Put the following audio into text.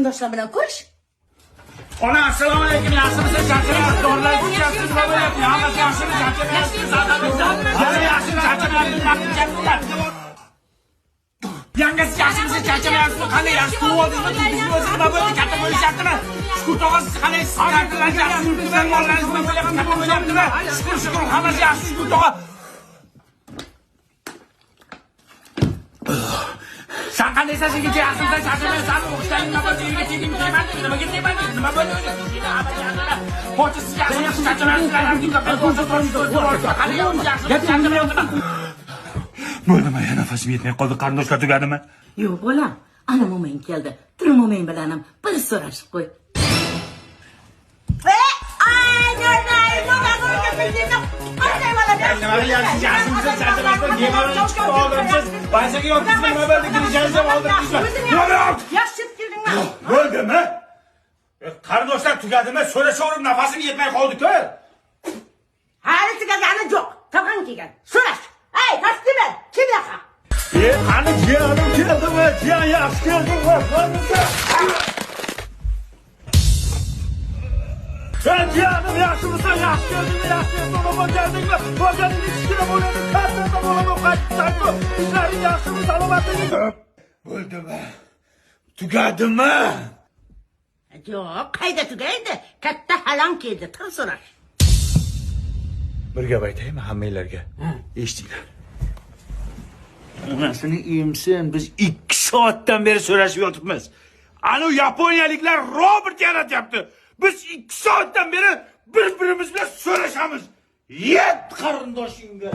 qarindoshlar bilan ko'rish. Ona, assalomu alaykum. Yaxshimisiz? Charchamayapsiz? Dorilar ichasiz, nima bo'lyapti? Hammasi yaxshimi? Charchamayapsiz? Yangasi yaxshimisiz? Charchamayapsiz? Qanday yaxshi turib oldingizmi? Tuzdingizmi? O'zi nima bo'ldi? Katta bo'lishyaptimi? Shukur tog'a, siz qanaysiz? Ta'tillarni yaxshi yurtibsiz? Mollaringiz nima bo'lyapti? Katta bo'lyaptimi? Shukur, hammasi yaxshi. Shukur tog'a. Sen qandaysan? Senga yaxshimisan? Charchamayapsan? O'qishdan nima bo'ldi? Uyga tegdingmi? Tegmadingmi? Nimaga tegmadingiz? Nima bo'ldi? Pochisiz yaxshimisiz? Charchamayapsizlar. Bo'ldimi? Nafasim yetmay qoldi. Qarindoshlar tugadimi? Yo'q, bolam. Ana mo'min keldi. Tur mo'min bilan ham bir so'rashib qo'y. Bo'ldimi? Qarindoshlar tugadimi? So'rashavrim, nafasim yetmay qoldi-ku. Hali tugagani yo'q. Tog'ang kelgan. So'rash. Ey, tasdiqla. Kim yaqa? Qani jiyanim keldimi? Jiyan yaxshi keldimi? Sen jiyanim yaxshimisan? Yaxshi keldingmi? Yaxshi to'g'ri keldingmi? Bo'lganingni kichkina bo'ladi, katta bo'ladi, qaytsan-ku. Ishlaring yaxshimi? Salomatliging? Bo'ldimi? Tugadimi? Yo'q, qayda tugaydi? Katta halang keldi. Tur so'rash. Bir gap aytaymi hammanglarga? Eshitinglar. Onasini emsin, biz 2 soatdan beri so'rashib yotibmiz. Ana yaponiyaliklar robot yaratyapti. Biz 2 soatdan beri bir-birimiz bilan so'rashamiz. Yet qarindoshingga.